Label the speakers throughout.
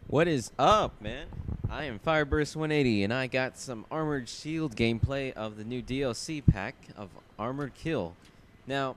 Speaker 1: What is up, man? I am Fireburst 180, and I got some Armored Shield gameplay of the new DLC pack of Armored Kill. Now,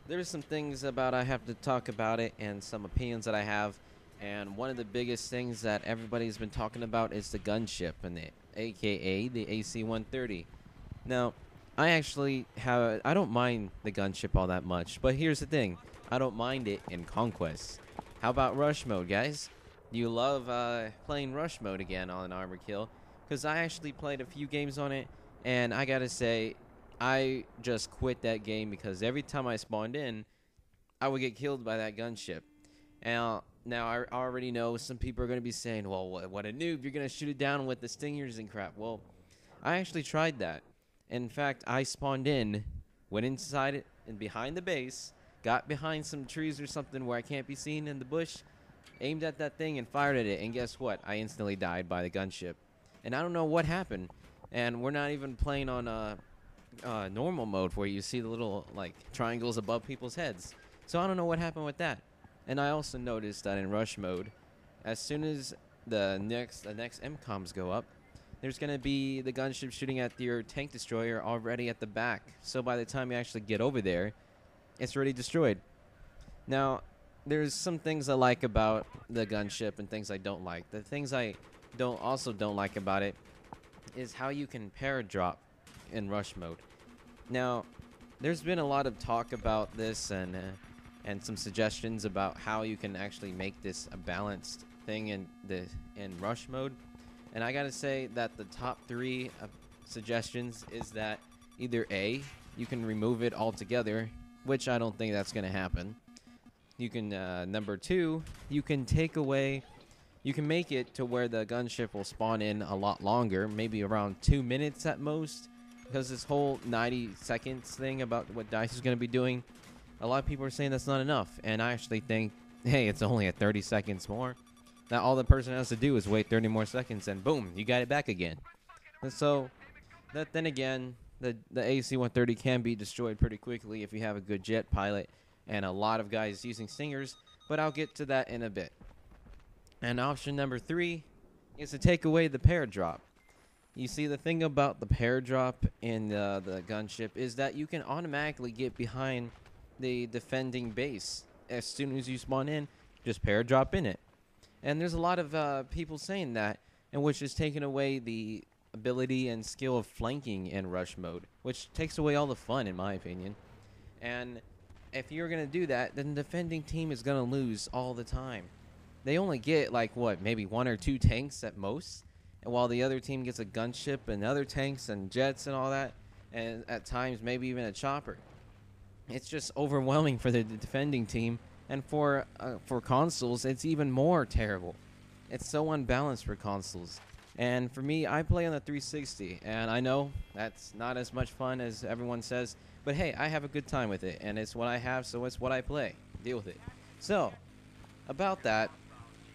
Speaker 1: there's some things about I have to talk about it, and some opinions that I have. And one of the biggest things that everybody's been talking about is the gunship, and aka the AC-130. Now, I don't mind the gunship all that much, but here's the thing: I don't mind it in Conquest. How about Rush Mode, guys? You love playing Rush Mode again on Armor Kill, because I actually played a few games on it, and I gotta say, I just quit that game because every time I spawned in, I would get killed by that gunship. Now I already know some people are gonna be saying, "Well, what a noob! You're gonna shoot it down with the stingers and crap." Well, I actually tried that. In fact, I spawned in, went inside it and behind the base, got behind some trees or something where I can't be seen in the bush, aimed at that thing and fired at it, and guess what? I instantly died by the gunship. And I don't know what happened. And we're not even playing on normal mode where you see the little like triangles above people's heads. So I don't know what happened with that. And I also noticed that in rush mode, as soon as the next MCOMs go up, there's gonna be the gunship shooting at your tank destroyer already at the back. So by the time you actually get over there, it's already destroyed. Now, there's some things I like about the gunship and things I don't like. The things I don't like about it is how you can paradrop in rush mode. Now, there's been a lot of talk about this and some suggestions about how you can actually make this a balanced thing in rush mode. And I gotta say that the top three suggestions is that either A, you can remove it altogether, which I don't think that's gonna happen. You can, number two, you can make it to where the gunship will spawn in a lot longer, maybe around 2 minutes at most, because this whole 90 seconds thing about what DICE is going to be doing, a lot of people are saying that's not enough, and I actually think, hey, it's only at 30 seconds more. Now all the person has to do is wait 30 more seconds, and boom, you got it back again. And so, then again, the AC-130 can be destroyed pretty quickly if you have a good jet pilot and a lot of guys using stingers, but I'll get to that in a bit. And option number three is to take away the paradrop. You see, the thing about the paradrop in the gunship is that you can automatically get behind the defending base. As soon as you spawn in, just paradrop in it. And there's a lot of people saying that, and which is taking away the ability and skill of flanking in rush mode, which takes away all the fun, in my opinion. And if you're going to do that, then the defending team is going to lose all the time. They only get, like, what, maybe one or two tanks at most, and while the other team gets a gunship and other tanks and jets and all that, and at times maybe even a chopper. It's just overwhelming for the defending team, and for consoles, it's even more terrible. It's so unbalanced for consoles. And for me, I play on the 360, and I know that's not as much fun as everyone says, but hey, I have a good time with it, and it's what I have, so it's what I play. Deal with it. So, about that,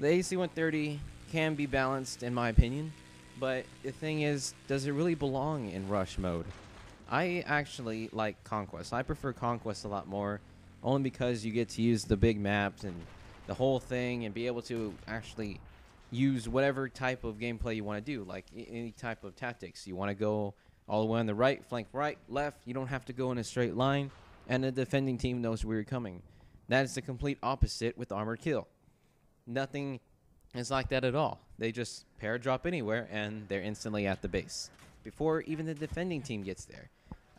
Speaker 1: the AC-130 can be balanced, in my opinion, but the thing is, does it really belong in rush mode? I actually like Conquest. I prefer Conquest a lot more, only because you get to use the big maps and the whole thing and be able to actually use whatever type of gameplay you want to do, like any type of tactics. You want to go all the way on the right, flank right, left. You don't have to go in a straight line, and the defending team knows where you're coming. That is the complete opposite with Armored Kill. Nothing is like that at all. They just paradrop anywhere, and they're instantly at the base before even the defending team gets there.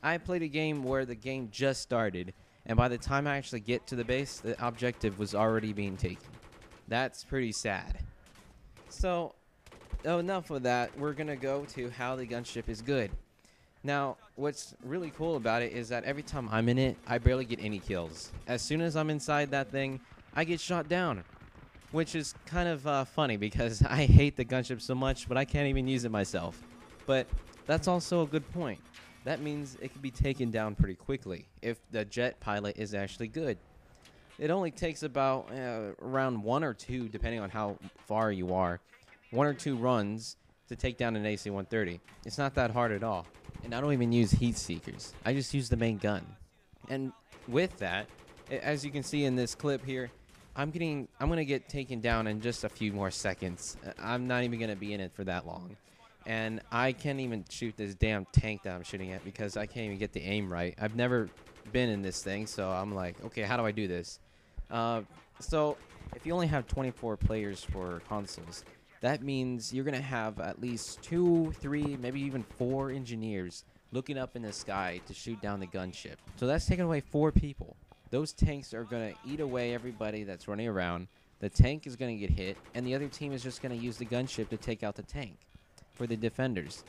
Speaker 1: I played a game where the game just started, and by the time I actually get to the base, the objective was already being taken. That's pretty sad. So, enough of that. We're going to go to how the gunship is good. Now, what's really cool about it is that every time I'm in it, I barely get any kills. As soon as I'm inside that thing, I get shot down, which is kind of funny because I hate the gunship so much, but I can't even use it myself. But that's also a good point. That means it can be taken down pretty quickly if the jet pilot is actually good. It only takes about around one or two, depending on how far you are, one or two runs to take down an AC-130. It's not that hard at all. And I don't even use heat seekers. I just use the main gun. And with that, as you can see in this clip here, I'm gonna get taken down in just a few more seconds. I'm not even gonna be in it for that long, and I can't even shoot this damn tank that I'm shooting at because I can't even get the aim right. I've never been in this thing, so I'm like, okay, how do I do this? Uh, so if you only have 24 players for consoles, that means you're gonna have at least 2, 3, maybe even 4 engineers looking up in the sky to shoot down the gunship. So that's taking away 4 people. Those tanks are going to eat away everybody that's running around. The tank is going to get hit, and the other team is just going to use the gunship to take out the tank for the defenders.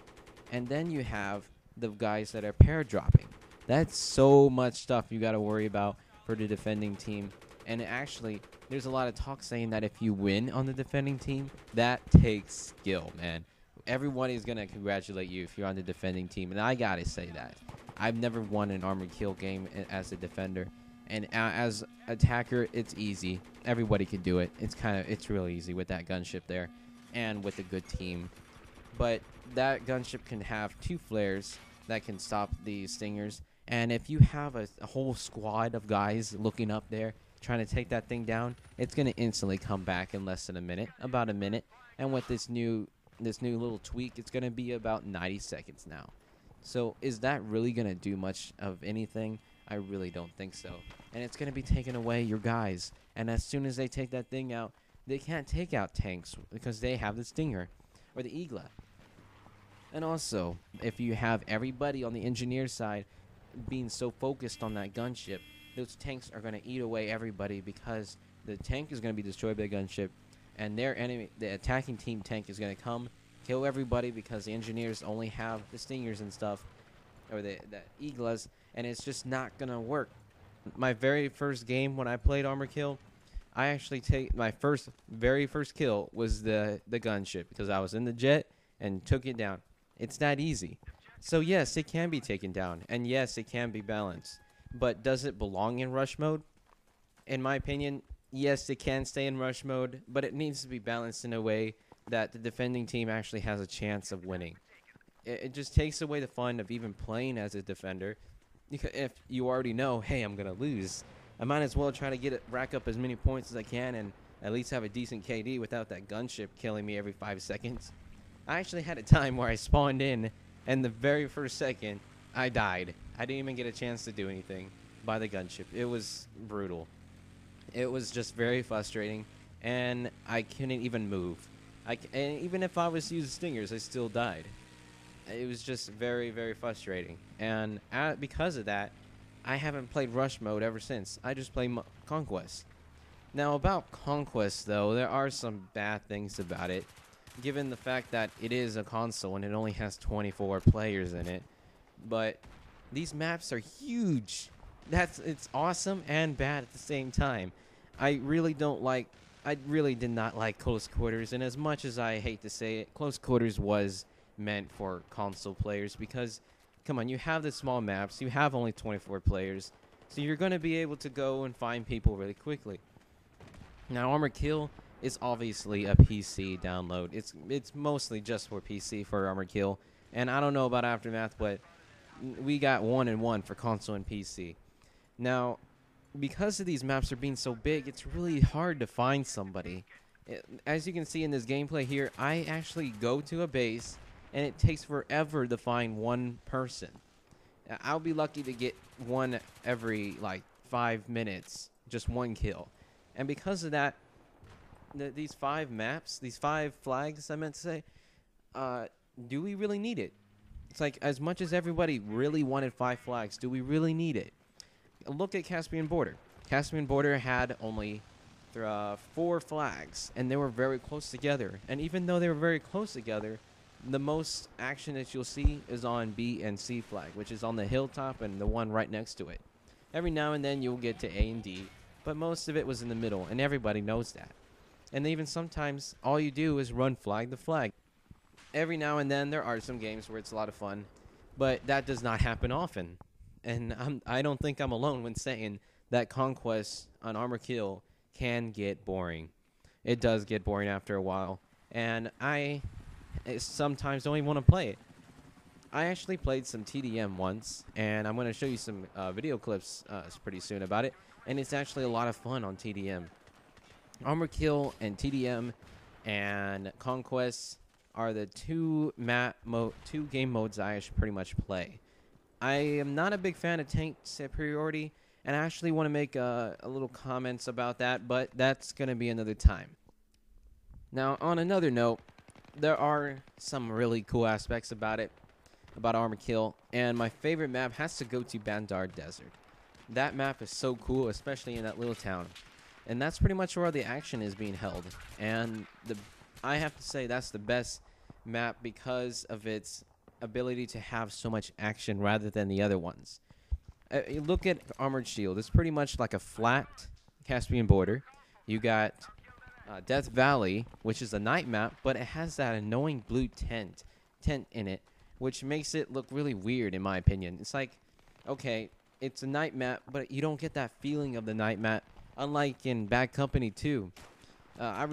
Speaker 1: And then you have the guys that are pair dropping. That's so much stuff you got to worry about for the defending team. And actually, there's a lot of talk saying that if you win on the defending team, that takes skill, man. Everyone is going to congratulate you if you're on the defending team. And I got to say that. I've never won an Armored Kill game as a defender. And as attacker, it's easy. Everybody can do it. It's really easy with that gunship there and with a good team. But that gunship can have 2 flares that can stop the stingers. And if you have a whole squad of guys looking up there trying to take that thing down, it's going to instantly come back in less than a minute, about a minute. And with this new little tweak, it's going to be about 90 seconds now. So is that really going to do much of anything? I really don't think so. And it's going to be taking away your guys. And as soon as they take that thing out, they can't take out tanks because they have the Stinger or the Eagla. And also, if you have everybody on the engineer side being so focused on that gunship, those tanks are going to eat away everybody because the tank is going to be destroyed by the gunship, and their enemy, the attacking team tank, is going to come kill everybody because the engineers only have the Stingers and stuff, or the Eaglas, and it's just not going to work. My very first game when I played Armor Kill, I actually my very first kill was the gunship because I was in the jet and took it down. It's that easy. So yes, it can be taken down, and yes, it can be balanced. But does it belong in rush mode? In my opinion, yes, it can stay in rush mode, but it needs to be balanced in a way that the defending team actually has a chance of winning. It just takes away the fun of even playing as a defender. Because if you already know, hey, I'm going to lose, I might as well try to rack up as many points as I can and at least have a decent KD without that gunship killing me every 5 seconds. I actually had a time where I spawned in, and the very first second, I died. I didn't even get a chance to do anything by the gunship. It was brutal. It was just very frustrating, and I couldn't even move. And even if I was to use Stingers, I still died. It was just very, very frustrating. And because of that, I haven't played Rush Mode ever since. I just play Conquest. Now, about Conquest, though, there are some bad things about it, given the fact that it is a console and it only has 24 players in it. But these maps are huge. It's awesome and bad at the same time. I really did not like Close Quarters, and as much as I hate to say it, Close Quarters was meant for console players because, come on, you have the small maps, you have only 24 players, so you're going to be able to go and find people really quickly. Now, Armor Kill is obviously a PC download. It's mostly just for PC for Armor Kill, and I don't know about Aftermath, but we got 1-1 for console and PC. Now, because of these maps are being so big, it's really hard to find somebody. As you can see in this gameplay here, I actually go to a base, and it takes forever to find one person. I'll be lucky to get one every, 5 minutes, just one kill. And because of that, these 5 maps, these 5 flags, I meant to say, do we really need it? It's like, as much as everybody really wanted 5 flags, do we really need it? Look at Caspian Border. Caspian Border had only 4 flags, and they were very close together. And even though they were very close together, the most action that you'll see is on B and C flag, which is on the hilltop and the one right next to it. Every now and then you'll get to A and D, but most of it was in the middle, and everybody knows that. And even sometimes, all you do is run flag to flag. Every now and then there are some games where it's a lot of fun, but that does not happen often. And I don't think I'm alone when saying that Conquest on Armor Kill can get boring. It does get boring after a while, and I sometimes don't even want to play it. I actually played some TDM once, and I'm going to show you some video clips pretty soon about it, and it's actually a lot of fun on TDM. Armor Kill and TDM and Conquest are the two game modes I should pretty much play. I am not a big fan of tank superiority, and I actually want to make a little comments about that, but that's going to be another time. Now, on another note, there are some really cool aspects about it, about Armor Kill, and my favorite map has to go to Bandar Desert. That map is so cool, especially in that little town. And that's pretty much where the action is being held. And I have to say that's the best map because of its ability to have so much action rather than the other ones. You look at Armored Shield. It's pretty much like a flat Caspian border. You got Death Valley, which is a night map, but it has that annoying blue tent in it, which makes it look really weird in my opinion. It's like, okay, it's a night map, but you don't get that feeling of the night map, unlike in Bad Company 2. I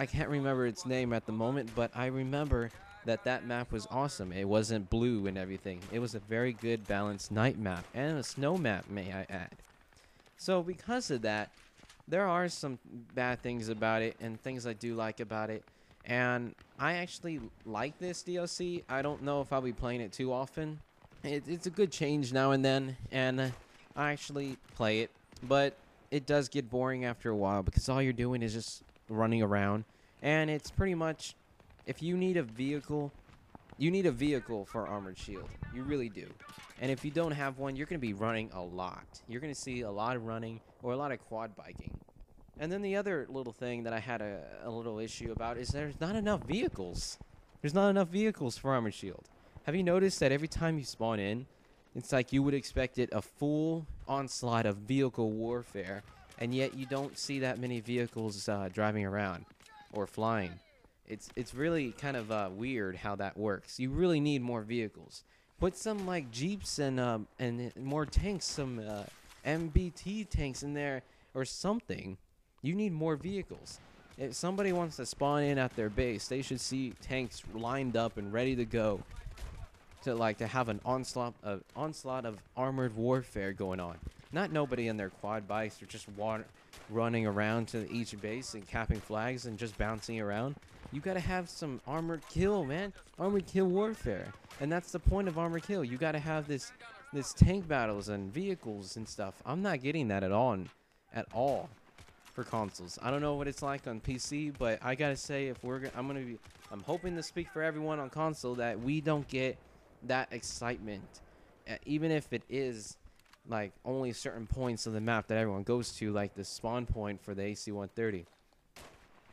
Speaker 1: can't remember its name at the moment, but I remember that map was awesome. It wasn't blue and everything. It was a very good balanced night map, and a snow map, may I add. So because of that, there are some bad things about it and things I do like about it. And I actually like this DLC. I don't know if I'll be playing it too often. It's a good change now and then, and I actually play it. But it does get boring after a while because all you're doing is just running around. And it's pretty much, if you need a vehicle, you need a vehicle for Armored Shield. You really do. And if you don't have one, you're going to be running a lot. You're going to see a lot of running or a lot of quad biking. And then the other little thing that I had a little issue about is there's not enough vehicles. There's not enough vehicles for Armored Shield. Have you noticed that every time you spawn in, it's like you would expect it a full onslaught of vehicle warfare, and yet you don't see that many vehicles driving around or flying. It's really kind of weird how that works. You really need more vehicles. Put some like Jeeps and more tanks, some MBT tanks in there or something. You need more vehicles. If somebody wants to spawn in at their base, they should see tanks lined up and ready to go to have an onslaught of armored warfare going on. Not nobody in their quad bikes or just running around to each base and capping flags and just bouncing around. You gotta have some armored kill, man. Armored kill warfare. And that's the point of Armored Kill. You gotta have this tank battles and vehicles and stuff. I'm not getting that at all for consoles. I don't know what it's like on PC, but I gotta say, I'm hoping to speak for everyone on console that we don't get that excitement, even if it is like only certain points of the map that everyone goes to, like the spawn point for the AC-130.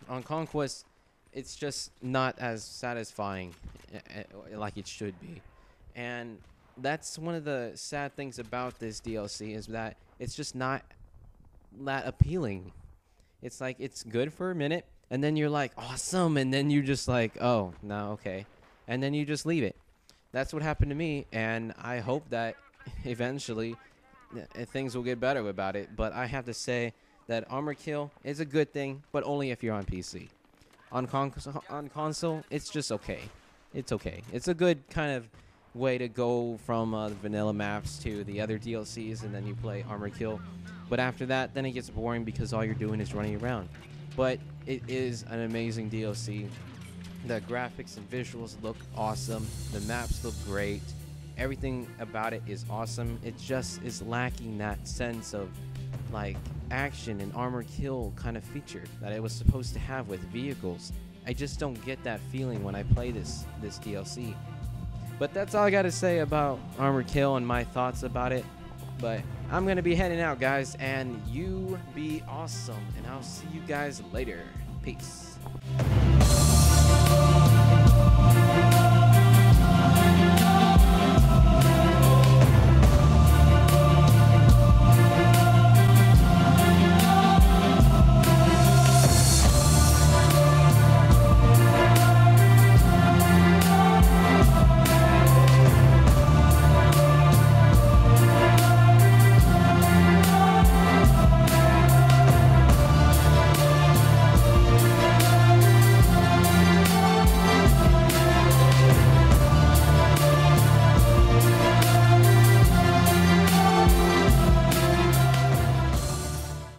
Speaker 1: On Conquest, it's just not as satisfying like it should be. And that's one of the sad things about this DLC, is that it's just not that appealing. It's like it's good for a minute, and then you're like, awesome, and then you're just like, oh, no, okay. And then you just leave it. That's what happened to me, and I hope that eventually things will get better about it. But I have to say that Armored Kill is a good thing, but only if you're on PC. On console, it's just okay. It's okay. It's a good kind of way to go from the vanilla maps to the other DLCs, and then you play Armored Kill. But after that, then it gets boring because all you're doing is running around. But it is an amazing DLC. The graphics and visuals look awesome. The maps look great. Everything about it is awesome. It just is lacking that sense of like action and Armored Kill kind of feature that it was supposed to have with vehicles. I just don't get that feeling when I play this DLC. But that's all I got to say about Armored Kill and my thoughts about it. But I'm going to be heading out, guys, and you be awesome, and I'll see you guys later. Peace.